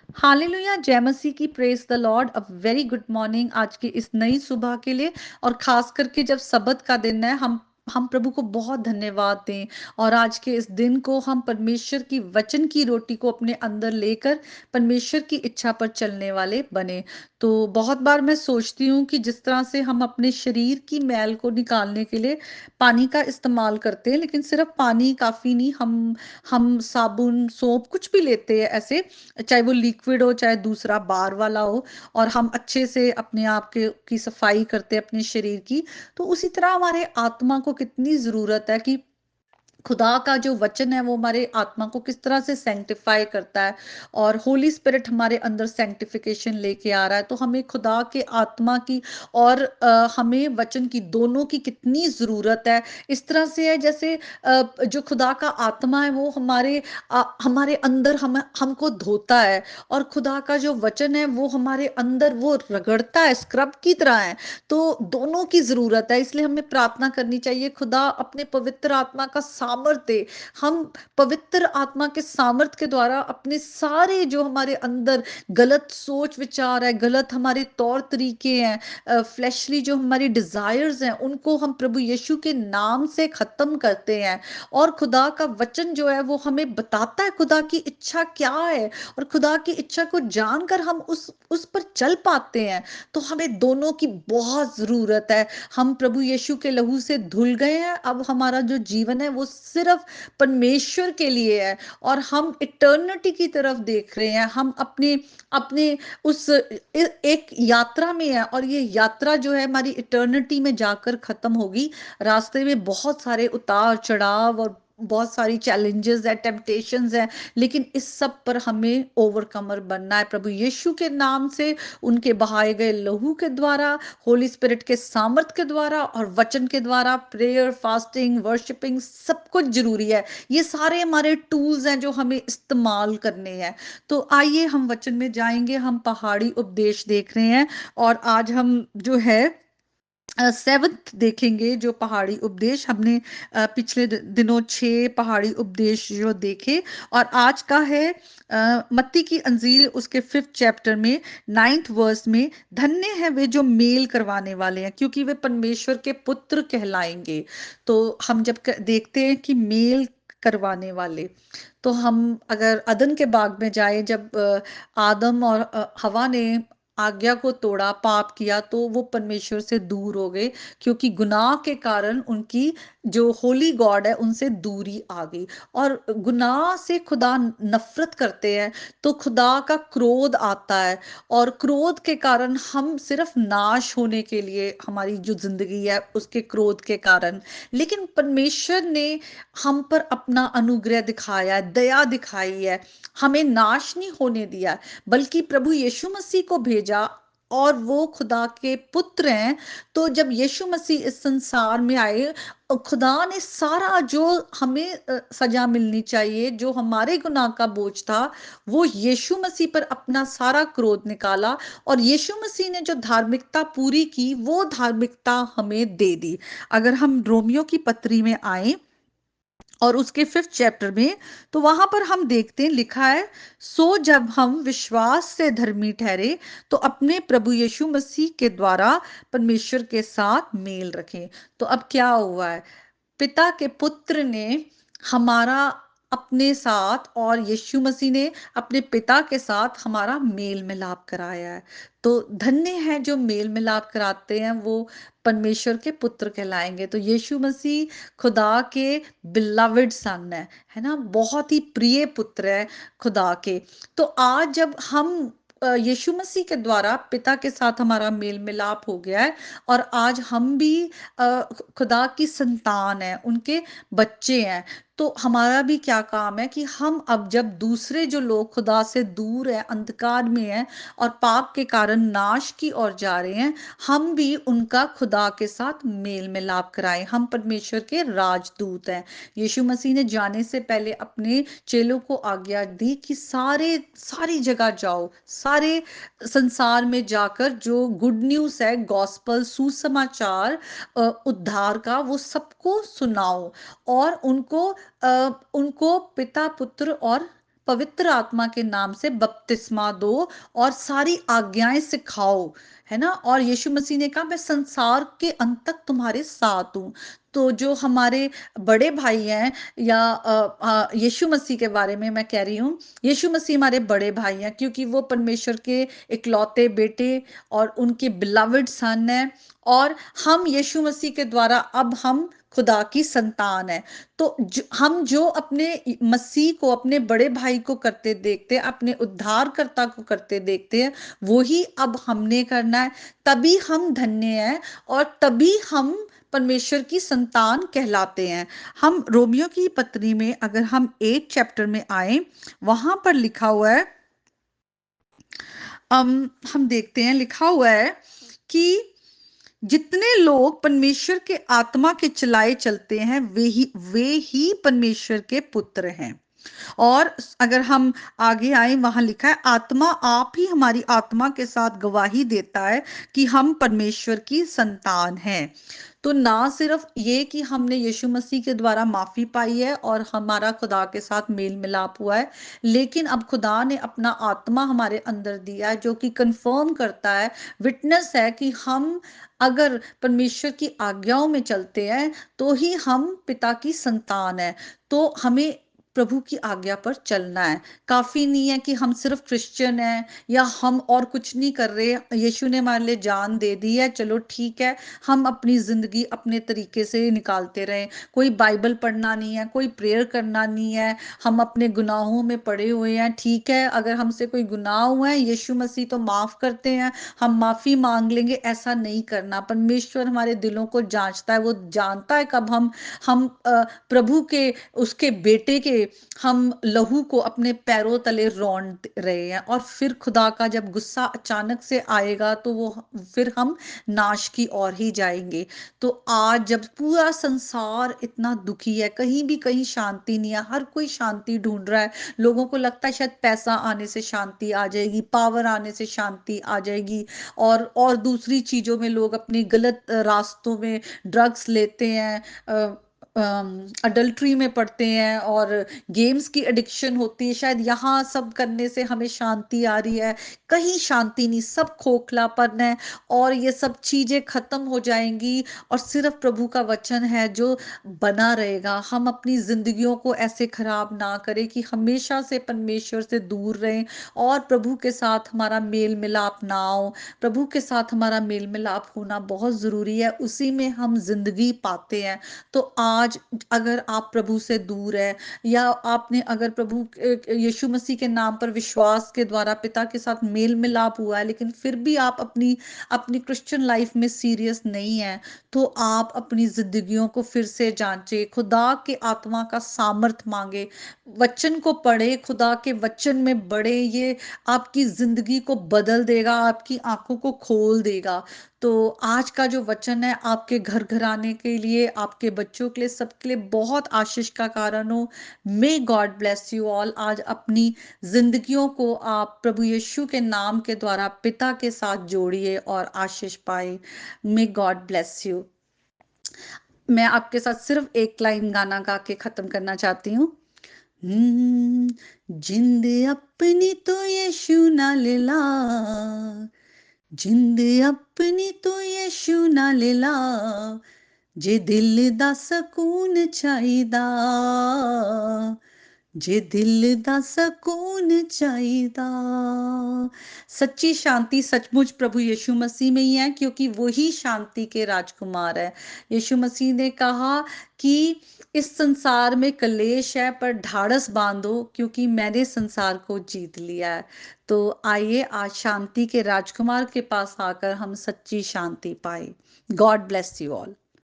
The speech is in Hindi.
हालेलुया, जय मसीह की, praise the Lord. A very good morning आज की इस नई सुबह के लिए। और खास करके जब सबत का दिन है, हम प्रभु को बहुत धन्यवाद दें। और आज के इस दिन को हम परमेश्वर की वचन की रोटी को अपने अंदर लेकर परमेश्वर की इच्छा पर चलने वाले बने। तो बहुत बार मैं सोचती हूँ कि जिस तरह से हम अपने शरीर की मैल को निकालने के लिए पानी का इस्तेमाल करते हैं, लेकिन सिर्फ पानी काफी नहीं, हम साबुन, सोप कुछ भी लेते हैं ऐसे, चाहे वो लिक्विड हो चाहे दूसरा बार वाला हो, और हम अच्छे से अपने आप के की सफाई करते हैं अपने शरीर की। तो उसी तरह हमारे आत्मा को कितनी जरूरत है कि खुदा का जो वचन है वो हमारे आत्मा को किस तरह से सैंक्टिफाई करता है। और होली स्पिरिट हमारे अंदर सैंक्टिफिकेशन लेके आ रहा है। तो हमें खुदा के आत्मा की और हमें वचन की, दोनों की कितनी जरूरत है। इस तरह से है जैसे जो खुदा का आत्मा है वो हमारे अंदर हमको धोता है, और खुदा का जो वचन है वो हमारे अंदर वो रगड़ता है, स्क्रब की तरह है। तो दोनों की जरूरत है, इसलिए हमें प्रार्थना करनी चाहिए, खुदा अपने पवित्र आत्मा का सामर्थ दे। हम पवित्र आत्मा के सामर्थ के द्वारा अपने सारे जो हमारे अंदर गलत सोच विचार है, गलत हमारे तौर तरीके हैं, फ्लैशली जो हमारी डिजायर्स हैं, उनको हम प्रभु यीशु के नाम से खत्म करते हैं। और खुदा का वचन जो है वो हमें बताता है खुदा की इच्छा क्या है, और खुदा की इच्छा को जानकर हम उस पर चल पाते हैं। तो हमें दोनों की बहुत जरूरत है। हम प्रभु यीशु के लहू से धुल गए हैं, अब हमारा जो जीवन है वो सिर्फ परमेश्वर के लिए है, और हम इटर्निटी की तरफ देख रहे हैं। हम अपने अपने उस एक यात्रा में है, और ये यात्रा जो है हमारी इटर्निटी में जाकर खत्म होगी। रास्ते में बहुत सारे उतार चढ़ाव और बहुत सारी चैलेंजेस है, टेम्पटेशंस है, लेकिन इस सब पर हमें ओवरकमर बनना है प्रभु यीशु के नाम से, उनके बहाए गए लहू के द्वारा, होली स्पिरिट के सामर्थ के द्वारा और वचन के द्वारा। प्रेयर, फास्टिंग, वर्शिपिंग सब कुछ जरूरी है। ये सारे हमारे टूल्स हैं जो हमें इस्तेमाल करने हैं। तो आइए हम वचन में जाएंगे। हम पहाड़ी उपदेश देख रहे हैं, और आज हम जो है सेवंथ देखेंगे। जो पहाड़ी उपदेश हमने पिछले दिनों 6 पहाड़ी उपदेश जो देखे, और आज का है मत्ती की अंजील उसके 5th चैप्टर में 9th वर्स में, धन्य है वे जो मेल करवाने वाले हैं, क्योंकि वे परमेश्वर के पुत्र कहलाएंगे। तो हम जब देखते हैं कि मेल करवाने वाले, तो हम अगर अदन के बाग में जाए, जब आदम और हवा ने आज्ञा को तोड़ा, पाप किया, तो वो परमेश्वर से दूर हो गए, क्योंकि गुनाह के कारण उनकी जो होली गॉड है उनसे दूरी आ गई। और गुनाह से खुदा नफरत करते हैं, तो खुदा का क्रोध आता है, और क्रोध के कारण हम सिर्फ नाश होने के लिए, हमारी जो जिंदगी है उसके क्रोध के कारण। लेकिन परमेश्वर ने हम पर अपना अनुग्रह दिखाया है, दया दिखाई है, हमें नाश नहीं होने दिया, बल्कि प्रभु यीशु मसीह को भेजा, और वो खुदा के पुत्र हैं। तो जब यीशु मसीह इस संसार में आए, खुदा ने सारा जो हमें सजा मिलनी चाहिए, जो हमारे गुनाह का बोझ था, वो यीशु मसीह पर अपना सारा क्रोध निकाला, और यीशु मसीह ने जो धार्मिकता पूरी की वो धार्मिकता हमें दे दी। अगर हम रोमियो की पत्री में आए और उसके 5th चैप्टर में, तो वहां पर हम देखते हैं, लिखा है, सो जब हम विश्वास से धर्मी ठहरे, तो अपने प्रभु यीशु मसीह के द्वारा परमेश्वर के साथ मेल रखें। तो अब क्या हुआ है, पिता के पुत्र ने हमारा अपने साथ, और यीशु मसीह ने अपने पिता के साथ हमारा मेल मिलाप कराया है। तो धन्य है जो मेल मिलाप कराते हैं, वो परमेश्वर के पुत्र कहलाएंगे। तो यीशु मसीह खुदा के बिलवड सन है ना, बहुत ही प्रिय पुत्र है खुदा के। तो आज जब हम यीशु मसीह के द्वारा पिता के साथ हमारा मेल मिलाप हो गया है, और आज हम भी खुदा की संतान है, उनके बच्चे हैं। तो हमारा भी क्या काम है कि हम अब जब दूसरे जो लोग खुदा से दूर है, अंधकार में है, और पाप के कारण नाश की ओर जा रहे हैं, हम भी उनका खुदा के साथ मेल मिलाप कराएं। हम परमेश्वर के राजदूत हैं। यीशु मसीह ने जाने से पहले अपने चेलों को आज्ञा दी कि सारी जगह जाओ, सारे संसार में जाकर जो गुड न्यूज़ है, गॉस्पल, सुसमाचार उद्धार का, वो सबको सुनाओ, और उनको पिता, पुत्र और पवित्र आत्मा के नाम से बपतिस्मा दो और सारी आज्ञाएं सिखाओ, है ना? और यीशु मसीह ने कहा मैं संसार के अंत तक तुम्हारे साथ हूँ। तो जो हमारे बड़े भाई हैं या यीशु मसीह के बारे में मैं कह रही हूँ, यीशु मसीह हमारे बड़े भाई हैं क्योंकि वो परमेश्वर के इकलौते बेटे और उनके बिलवड सन है। और हम यीशु मसीह के द्वारा अब हम खुदा की संतान है। तो हम जो अपने मसीह को अपने बड़े भाई को करते देखते हैं, अपने उद्धारकर्ता को करते देखते हैं, वो ही अब हमने करना है। तभी हम धन्य हैं और तभी हम परमेश्वर की संतान कहलाते हैं। हम रोमियो की पत्री में अगर हम 8 चैप्टर में आए, वहां पर लिखा हुआ है, हम देखते हैं लिखा हुआ है कि जितने लोग परमेश्वर के आत्मा के चलाए चलते हैं वे ही परमेश्वर के पुत्र हैं। और अगर हम आगे आए, वहां लिखा है आत्मा आप ही हमारी आत्मा के साथ गवाही देता है कि हम परमेश्वर की संतान हैं। तो ना सिर्फ ये कि हमने यीशु मसीह के द्वारा माफी पाई है और हमारा खुदा के साथ मेल मिलाप हुआ है, लेकिन अब खुदा ने अपना आत्मा हमारे अंदर दिया है जो कि कंफर्म करता है, विटनेस है कि हम अगर परमेश्वर की आज्ञाओं में चलते हैं तो ही हम पिता की संतान है। तो हमें प्रभु की आज्ञा पर चलना है। काफी नहीं है कि हम सिर्फ क्रिश्चियन हैं या हम और कुछ नहीं कर रहे, यीशु ने हमारे लिए जान दे दी है, चलो ठीक है, हम अपनी जिंदगी अपने तरीके से निकालते रहें। कोई बाइबल पढ़ना नहीं है, कोई प्रेयर करना नहीं है, हम अपने गुनाहों में पड़े हुए हैं। ठीक है, अगर हमसे कोई गुनाह हुआ है, यीशु मसीह तो माफ करते हैं, हम माफी मांग लेंगे, ऐसा नहीं करना। परमेश्वर हमारे दिलों को जांचता है, वो जानता है कब हम प्रभु के उसके बेटे के हम लहू को अपने पैरों तले रौंद रहे हैं। और फिर खुदा का जब गुस्सा अचानक से आएगा तो वो फिर हम नाश की ओर ही जाएंगे। तो आज जब पूरा संसार इतना दुखी है, कहीं भी कहीं शांति नहीं है, हर कोई शांति ढूंढ रहा है। लोगों को लगता है शायद पैसा आने से शांति आ जाएगी, पावर आने से शांति आ जाएगी, और दूसरी चीजों में लोग अपनी गलत रास्तों में ड्रग्स लेते हैं, अडल्ट्री में पड़ते हैं और गेम्स की एडिक्शन होती है। शायद यहाँ सब करने से हमें शांति आ रही है, कहीं शांति नहीं, सब खोखलापन है। और ये सब चीजें खत्म हो जाएंगी और सिर्फ प्रभु का वचन है जो बना रहेगा। हम अपनी जिंदगियों को ऐसे खराब ना करें कि हमेशा से परमेश्वर से दूर रहें और प्रभु के साथ हमारा मेल मिलाप ना हो। प्रभु के साथ हमारा मेल मिलाप होना बहुत जरूरी है, उसी में हम जिंदगी पाते हैं। तो आज अगर आप प्रभु से दूर है या आपने अगर प्रभु यीशु मसीह के नाम पर विश्वास के द्वारा पिता के साथ मेल मिलाप हुआ है, लेकिन फिर भी आप अपनी अपनी क्रिश्चियन लाइफ में सीरियस नहीं है, तो आप अपनी जिंदगियों को फिर से जांचे, खुदा के आत्मा का सामर्थ मांगे, वचन को पढ़े, खुदा के वचन में बढ़े। ये आपकी जिंदगी को बदल देगा, आपकी आंखों को खोल देगा। तो आज का जो वचन है आपके घर घराने के लिए, आपके बच्चों के लिए, सबके लिए बहुत आशीष का कारण हो। May God bless you all. आज अपनी जिंदगियों को आप प्रभु यीशु के नाम के द्वारा पिता के साथ जोड़िए और आशीष पाए। May God bless you. मैं आपके साथ सिर्फ एक लाइन गाना गा के खत्म करना चाहती हूँ। जिंद अपनी तो यीशु नाल ला, जिंद अपनी तो यीशु नाल ला, जे दिल दा सकून चाਹੀਦਾ, जे दिल दा सकून चाਹੀਦਾ। सच्ची शांति सचमुच प्रभु यीशु मसीह में ही है, क्योंकि वही शांति के राजकुमार है। यीशु मसीह ने कहा कि इस संसार में कलेश है पर ढाढ़स बांधो, क्योंकि मैंने संसार को जीत लिया है। तो आइए आज शांति के राजकुमार के पास आकर हम सच्ची शांति पाए। God bless you all.